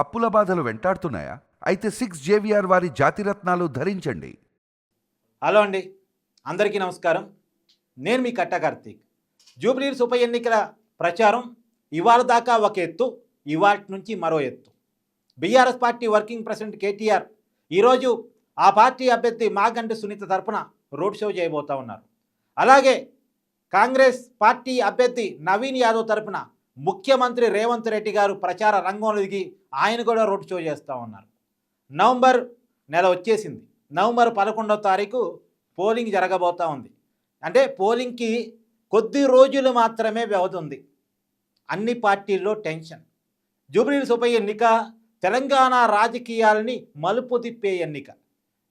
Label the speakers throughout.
Speaker 1: అప్పుల బాధలు వెంటాడుతున్నాయా? అయితే 6 జేవిఆర్ వారి జాతిరత్నాలు ధరించండి.
Speaker 2: హలో అండి, అందరికీ నమస్కారం. నేను మీ కట్ట కార్తీక్. జూబ్లీహిల్స్ ఉప ఎన్నికల ప్రచారం ఇవాళ దాకా ఒక ఎత్తు, ఇవాటి నుంచి మరో ఎత్తు. BRS party working president KTR ఈరోజు ఆ పార్టీ అభ్యర్థి మాగంటి సునీత తరపున రోడ్ షో చేయబోతూ ఉన్నారు. అలాగే కాంగ్రెస్ పార్టీ అభ్యర్థి నవీన్ యాదవ్ తరపున ముఖ్యమంత్రి రేవంత్ రెడ్డి గారు ప్రచార రంగంలో దిగి ఆయన కూడా రోడ్ షో చేస్తూ ఉన్నారు. నవంబర్ నెల వచ్చేసింది. నవంబర్ 11వ తారీఖు పోలింగ్ జరగబోతూ ఉంది. అంటే పోలింగ్కి కొద్ది రోజులు మాత్రమే వ్యవధి ఉంది. అన్ని పార్టీల్లో టెన్షన్. జూబ్లీహిల్స్ ఉప ఎన్నిక తెలంగాణ రాజకీయాలని మలుపు తిప్పే ఎన్నిక.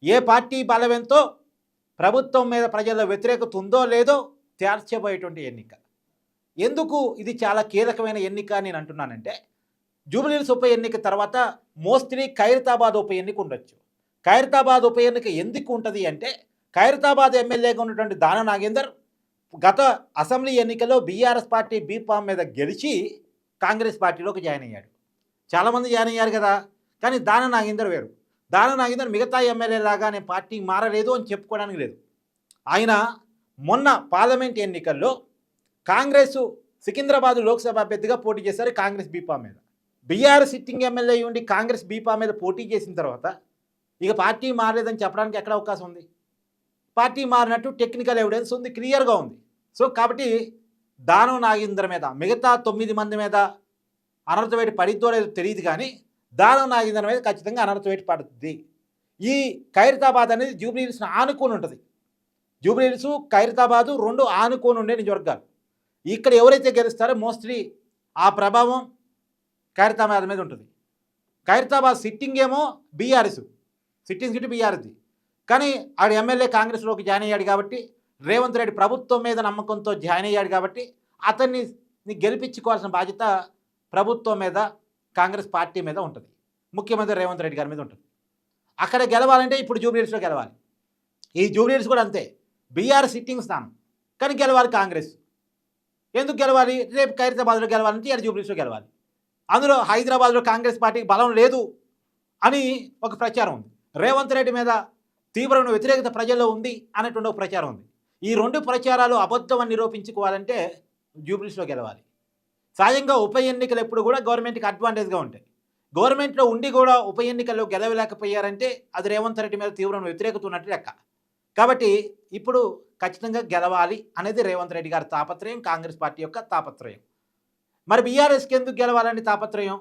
Speaker 2: ఏ పార్టీ బలమెంతో ప్రభుత్వం మీద ప్రజల్లో వ్యతిరేకత ఉందో లేదో తేల్చబోయేటువంటి ఎన్నిక. ఎందుకు ఇది చాలా కీలకమైన ఎన్నిక నేను అంటున్నానంటే, జూబ్లీహిల్స్ ఉప ఎన్నిక తర్వాత మోస్ట్లీ ఖైరతాబాద్ ఉప ఎన్నిక ఉండొచ్చు. ఖైరతాబాద్ ఉప ఎన్నిక ఎందుకు ఉంటుంది అంటే, ఖైరతాబాద్ ఎమ్మెల్యేగా ఉన్నటువంటి దాన నాగేందర్ గత అసెంబ్లీ ఎన్నికల్లో బీఆర్ఎస్ పార్టీ బీఫామ్ మీద గెలిచి కాంగ్రెస్ పార్టీలోకి జాయిన్ అయ్యాడు. చాలామంది జాయిన్ అయ్యారు కదా, కానీ దాన నాగేందర్ వేరు. దాన నాగేందర్ మిగతా ఎమ్మెల్యేలాగా నేను పార్టీ మారలేదు అని చెప్పుకోవడానికి లేదు. ఆయన మొన్న పార్లమెంట్ ఎన్నికల్లో కాంగ్రెస్ సికింద్రాబాద్ లోక్సభ అభ్యర్థిగా పోటీ చేశారు కాంగ్రెస్ బీఫామ్ మీద. బీఆర్ఎస్ సిట్టింగ్ ఎమ్మెల్యే ఉండి కాంగ్రెస్ బీఫామ్ మీద పోటీ చేసిన తర్వాత ఇక పార్టీ మారలేదని చెప్పడానికి ఎక్కడ అవకాశం ఉంది? పార్టీ మారినట్టు టెక్నికల్ ఎవిడెన్స్ ఉంది, క్లియర్గా ఉంది. సో కాబట్టి దానం నాగేంద్ర మీద మిగతా 9 మంది మీద అనర్థ వేటు పడిద్దో లేదో తెలియదు, కానీ దానం నాగేంద్ర మీద ఖచ్చితంగా అనర్థ వేటు పడుతుంది. ఈ ఖైరతాబాద్ అనేది జూబ్లీహిల్స్ని ఆనుకొని ఉంటుంది. జూబ్లీహిల్స్ ఖైరతాబాదు 2 ఆనుకొని ఉండే నియోజకవర్గాలు. ఇక్కడ ఎవరైతే గెలుస్తారో మోస్ట్లీ ఆ ప్రభావం ఖైరతాబాద్ మీద ఉంటుంది. ఖైరతాబాద్ సిట్టింగ్ ఏమో బీఆర్ఎస్, సిట్టింగ్ సీటు బీఆర్ఎస్ది. కానీ ఆడు ఎమ్మెల్యే కాంగ్రెస్లోకి జాయిన్ అయ్యాడు కాబట్టి, రేవంత్ రెడ్డి ప్రభుత్వం మీద నమ్మకంతో జాయిన్ అయ్యాడు కాబట్టి అతన్ని గెలిపించుకోవాల్సిన బాధ్యత ప్రభుత్వం మీద, కాంగ్రెస్ పార్టీ మీద ఉంటుంది. ముఖ్యమంత్రి రేవంత్ రెడ్డి గారి మీద ఉంటుంది. అక్కడ గెలవాలంటే ఇప్పుడు జూబ్లీహిల్స్లో గెలవాలి. ఈ జూబ్లీహిల్స్ కూడా అంతే, బీఆర్ఎస్ సిట్టింగ్ స్థానం, కానీ గెలవాలి కాంగ్రెస్. ఎందుకు గెలవాలి? రేపు ఖైరతాబాద్లో గెలవాలంటే ఇక్కడ జూబ్లీహిల్స్లో గెలవాలి. అందులో హైదరాబాద్లో కాంగ్రెస్ పార్టీకి బలం లేదు అని ఒక ప్రచారం ఉంది. రేవంత్ రెడ్డి మీద తీవ్రమైన వ్యతిరేకత ప్రజల్లో ఉంది అనేటువంటి ఒక ప్రచారం ఉంది. ఈ 2 ప్రచారాలు అబద్ధం అని నిరూపించుకోవాలంటే జూబ్లీహిల్స్లో గెలవాలి. సహజంగా ఉప ఎన్నికలు ఎప్పుడు కూడా గవర్నమెంట్కి అడ్వాంటేజ్గా ఉంటాయి. గవర్నమెంట్లో ఉండి కూడా ఉప ఎన్నికల్లో గెలవలేకపోయారంటే అది రేవంత్ రెడ్డి మీద తీవ్రమైన వ్యతిరేకత ఉన్నట్టు లెక్క. కాబట్టి ఇప్పుడు ఖచ్చితంగా గెలవాలి అనేది రేవంత్ రెడ్డి గారి తాపత్రయం, కాంగ్రెస్ పార్టీ యొక్క తాపత్రయం. మరి బీఆర్ఎస్కి ఎందుకు గెలవాలని తాపత్రయం?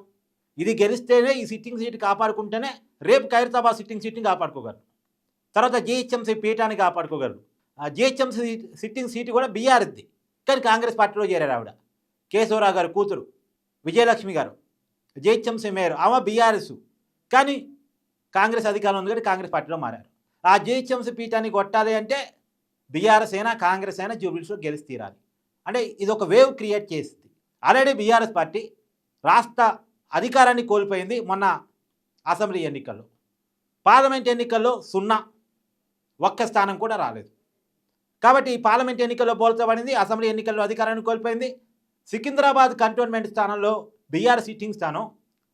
Speaker 2: ఇది గెలిస్తేనే ఈ సిట్టింగ్ సీటు కాపాడుకుంటేనే రేపు ఖైరతాబాద్ సిట్టింగ్ సీట్ని కాపాడుకోగలరు. తర్వాత జీహెచ్ఎంసీ పీఠాన్ని కాపాడుకోగలరు. జీహెచ్ఎంసీ సిట్టింగ్ సీటు కూడా బీఆర్ఎస్ది, కానీ కాంగ్రెస్ పార్టీలో చేరారు ఆవిడ. కేశవరావు గారు కూతురు విజయలక్ష్మి గారు జీహెచ్ఎంసీ మేయర్, ఆమె బీఆర్ఎస్, కానీ కాంగ్రెస్ అధికారం ఉంది కాబట్టి కాంగ్రెస్ పార్టీలో మారారు. ఆ జీహెచ్ఎంసీ పీఠాన్ని కొట్టాలి అంటే బీఆర్ఎస్ అయినా కాంగ్రెస్ అయినా జూబ్లీహిల్స్లో గెలిచి తీరాలి. అంటే ఇది ఒక వేవ్ క్రియేట్ చేస్తుంది. ఆల్రెడీ బీఆర్ఎస్ పార్టీ రాష్ట్ర అధికారాన్ని కోల్పోయింది మొన్న అసెంబ్లీ ఎన్నికల్లో. పార్లమెంట్ ఎన్నికల్లో 0, ఒక్క స్థానం కూడా రాలేదు. కాబట్టి ఈ పార్లమెంట్ ఎన్నికల్లో బోల్చబడింది, అసెంబ్లీ ఎన్నికల్లో అధికారాన్ని కోల్పోయింది. సికింద్రాబాద్ కంటోన్మెంట్ స్థానంలో బీఆర్ఎస్ సిట్టింగ్ స్థానం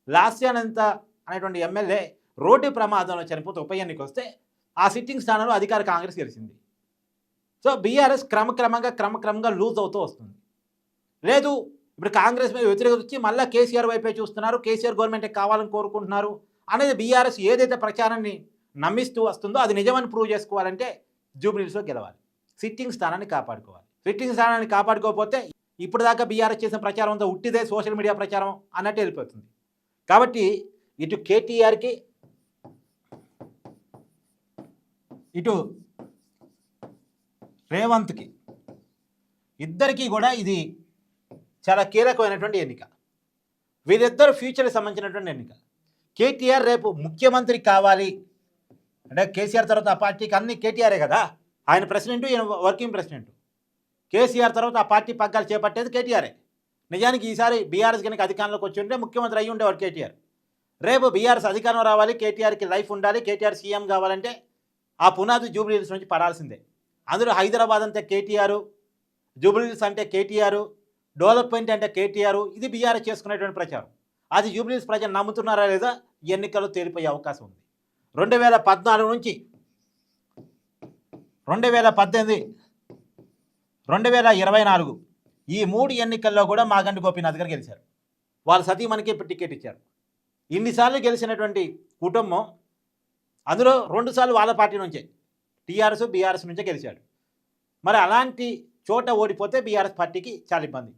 Speaker 2: లాస్యానంత అనేటువంటి ఎమ్మెల్యే రోడ్డు ప్రమాదంలో చనిపోతే ఉప ఎన్నిక వస్తే ఆ సిట్టింగ్ స్థానంలో అధికార కాంగ్రెస్ గెలిచింది. సో బీఆర్ఎస్ క్రమక్రమంగా లూజ్ అవుతూ వస్తుంది. లేదు, ఇప్పుడు కాంగ్రెస్ మీద వ్యతిరేకత వచ్చి మళ్ళీ కేసీఆర్ వైపే చూస్తున్నారు, కేసీఆర్ గవర్నమెంటే కావాలని కోరుకుంటున్నారు అనేది బీఆర్ఎస్ ఏదైతే ప్రచారాన్ని నమ్మిస్తూ వస్తుందో అది నిజమని ప్రూవ్ చేసుకోవాలంటే జూబ్లీహిల్స్లో గెలవాలి, సిట్టింగ్ స్థానాన్ని కాపాడుకోవాలి. సిట్టింగ్ స్థానాన్ని కాపాడుకోకపోతే ఇప్పుడు దాకా బీఆర్ఎస్ చేసిన ప్రచారం అంతా ఉట్టిదే, సోషల్ మీడియా ప్రచారం అన్నట్టు వెళ్ళిపోతుంది. కాబట్టి ఇటు కేటీఆర్కి ఇటు రేవంత్కి ఇద్దరికీ కూడా ఇది చాలా కీలకమైనటువంటి ఎన్నిక. వీరిద్దరు ఫ్యూచర్కి సంబంధించినటువంటి ఎన్నిక. కేటీఆర్ రేపు ముఖ్యమంత్రి కావాలి అంటే, కేసీఆర్ తర్వాత ఆ పార్టీకి అన్ని కేటీఆరే కదా, ఆయన ప్రెసిడెంట్, ఈయన వర్కింగ్ ప్రెసిడెంట్. కేసీఆర్ తర్వాత ఆ పార్టీ పగ్గాలు చేపట్టేది కేటీఆరే. నిజానికి ఈసారి బీఆర్ఎస్ కనుక అధికారంలోకి వచ్చి ఉంటే ముఖ్యమంత్రి అయ్యి ఉండేవాడు కేటీఆర్. రేపు బీఆర్ఎస్ అధికారం రావాలి, కేటీఆర్కి లైఫ్ ఉండాలి, కేటీఆర్ సీఎం కావాలంటే ఆ పునాది జూబ్లీహిల్స్ నుంచి పడాల్సిందే. అందులో హైదరాబాద్ అంతే కేటీఆర్, జూబ్లీహిల్స్ అంటే కేటీఆర్, డెవలప్మెంట్ అంటే కేటీఆర్, ఇది బీఆర్ఎస్ చేసుకునేటువంటి ప్రచారం. అది జూబ్లీహిల్స్ ప్రజలు నమ్ముతున్నారా లేదా ఎన్నికల్లో తేలిపోయే అవకాశం ఉంది. 2014 నుంచి 2018, 2024 ఈ 3 ఎన్నికల్లో కూడా మాగంటి గోపీనాథ్ గారు గెలిచారు. వాళ్ళ సతీమణికి ఇప్పుడు టికెట్ ఇచ్చారు. ఇన్నిసార్లు గెలిచినటువంటి కుటుంబం అందులో 2 సార్లు వాళ్ళ పార్టీ నుంచే టీఆర్ఎస్ బీఆర్ఎస్ నుంచే గెలిచాడు. మరి అలాంటి చోట ఓడిపోతే బీఆర్ఎస్ పార్టీకి చాలా ఇబ్బంది.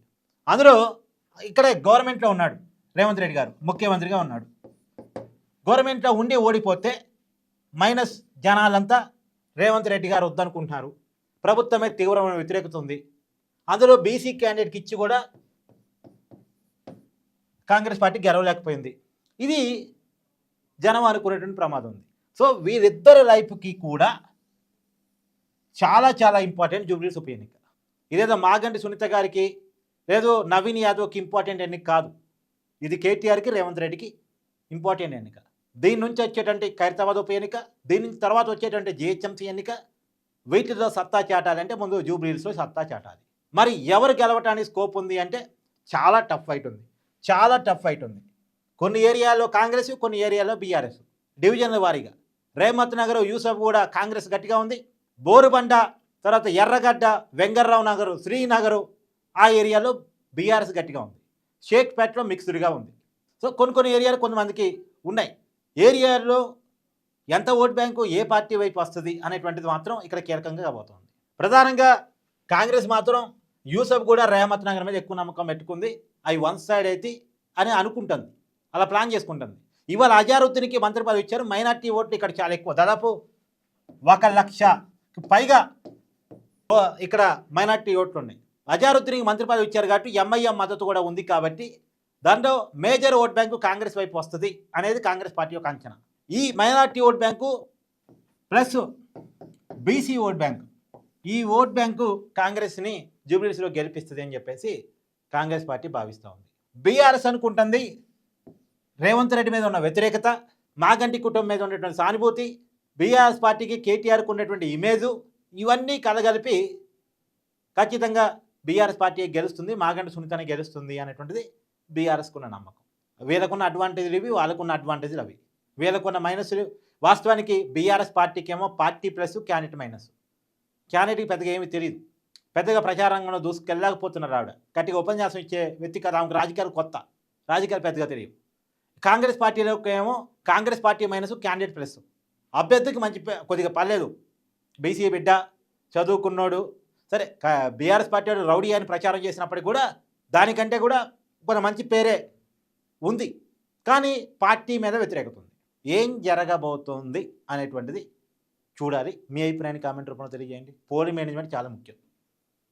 Speaker 2: అందులో ఇక్కడే గవర్నమెంట్లో ఉన్నాడు రేవంత్ రెడ్డి గారు, ముఖ్యమంత్రిగా ఉన్నాడు. గవర్నమెంట్లో ఉండి ఓడిపోతే మైనస్ జనాలంతా రేవంత్ రెడ్డి గారు వద్దనుకుంటున్నారు. ప్రభుత్వమే తీవ్రమైన వ్యతిరేకత ఉంది. అందులో బీసీ క్యాండిడేట్కి ఇచ్చి కూడా కాంగ్రెస్ పార్టీ గెలవలేకపోయింది. ఇది జనం అనుకునేటువంటి ప్రమాదం ఉంది. సో వీరిద్దరి లైఫ్కి కూడా చాలా చాలా ఇంపార్టెంట్ జూబ్లీహిల్స్ ఉప ఎన్నిక. ఇదేదో మాగంటి సునీత గారికి లేదో నవీన్ యాదవ్కి ఇంపార్టెంట్ ఎన్నిక కాదు. ఇది కేటీఆర్కి రేవంత్ రెడ్డికి ఇంపార్టెంట్ ఎన్నిక. దీని నుంచి వచ్చేటువంటి ఖైరతాబాద్ ఉప ఎన్నిక, దీని నుంచి తర్వాత వచ్చేటువంటి జిహెచ్ఎంసీ ఎన్నిక. వీటిలో సత్తా చాటాలంటే ముందు జూబ్లీహిల్స్లో సత్తా చాటాలి. మరి ఎవరు గెలవటానికి స్కోప్ ఉంది అంటే చాలా టఫ్ ఫైట్ ఉంది, చాలా టఫ్ ఫైట్ ఉంది. కొన్ని ఏరియాల్లో కాంగ్రెస్, కొన్ని ఏరియాలో బీఆర్ఎస్, డివిజన్ల వారీగా. రేమత్ నగర్ యూసఫ్ కూడా కాంగ్రెస్ గట్టిగా ఉంది. బోరుబండ, తర్వాత ఎర్రగడ్డ, వెంగర్రావు నగరు, శ్రీనగరు ఆ ఏరియాలో బీఆర్ఎస్ గట్టిగా ఉంది. షేక్పేటలో మిక్స్డ్గా ఉంది. సో కొన్ని ఏరియాలు కొంతమందికి ఉన్నాయి. ఏరియాలో ఎంత ఓట్ బ్యాంకు ఏ పార్టీ వైపు వస్తుంది అనేటువంటిది మాత్రం ఇక్కడ కీలకంగా కాబోతోంది. ప్రధానంగా కాంగ్రెస్ మాత్రం యూసఫ్ కూడా రేమత్ నగర్ మీద ఎక్కువ నమ్మకం పెట్టుకుంది. అవి వన్ సైడ్ అయితే అని అనుకుంటుంది, అలా ప్లాన్ చేసుకుంటుంది. ఇవాళ అజారుద్దీన్కి మంత్రి పదవి ఇచ్చారు. మైనార్టీ ఓట్లు ఇక్కడ చాలా ఎక్కువ, దాదాపు 1,00,000 పైగా ఇక్కడ మైనార్టీ ఓట్లు ఉన్నాయి. అజారుద్దీన్కి మంత్రి పదవి ఇచ్చారు కాబట్టి ఎంఐఎం మద్దతు కూడా ఉంది. కాబట్టి దాంట్లో మేజర్ ఓట్ బ్యాంకు కాంగ్రెస్ వైపు వస్తుంది అనేది కాంగ్రెస్ పార్టీ యొక్క అంచనా. ఈ minority vote bank plus BC vote bank, ఈ ఓట్ బ్యాంకు కాంగ్రెస్ని జూబ్లీహిల్స్లో గెలిపిస్తుంది అని చెప్పేసి కాంగ్రెస్ పార్టీ భావిస్తూ ఉంది. బీఆర్ఎస్ అనుకుంటుంది రేవంత్ రెడ్డి మీద ఉన్న వ్యతిరేకత, మాగంటి కుటుంబం మీద ఉన్నటువంటి సానుభూతి, బీఆర్ఎస్ పార్టీకి కేటీఆర్కు ఉన్నటువంటి ఇమేజు, ఇవన్నీ కలగలిపి ఖచ్చితంగా బీఆర్ఎస్ పార్టీ గెలుస్తుంది, మాగంటి సునీతనే గెలుస్తుంది అనేటువంటిది బీఆర్ఎస్కు ఉన్న నమ్మకం. వీళ్ళకున్న అడ్వాంటేజ్లు ఇవి, వాళ్ళకున్న అడ్వాంటేజ్లు అవి. వీళ్ళకున్న మైనస్లు వాస్తవానికి బీఆర్ఎస్ పార్టీకి ఏమో పార్టీ ప్లస్ క్యాండిడేట్ మైనస్. క్యాండిడేట్కి పెద్దగా ఏమీ తెలియదు, పెద్దగా ప్రచారంలో దూసుకెళ్ళలేకపోతున్నారు. ఆవిడ గట్టిగా ఉపన్యాసం ఇచ్చే వ్యక్తి కదా, ఆమెకు రాజకీయాలు కొత్త, రాజకీయాలు పెద్దగా తెలియదు. కాంగ్రెస్ పార్టీలోకి ఏమో Congress party minus candidate plus. అభ్యర్థికి మంచి కొద్దిగా పర్లేదు, బీసీ బిడ్డ, చదువుకున్నోడు. సరే బీఆర్ఎస్ పార్టీ రౌడీ అని ప్రచారం చేసినప్పటికీ కూడా దానికంటే కూడా కొంత మంచి పేరే ఉంది. కానీ పార్టీ మీద వ్యతిరేకత ఉంది. ఏం జరగబోతోంది అనేటువంటిది చూడాలి. మీ అభిప్రాయాన్ని కామెంట్ రూపంలో తెలియజేయండి. పోలింగ్ మేనేజ్మెంట్ చాలా ముఖ్యం.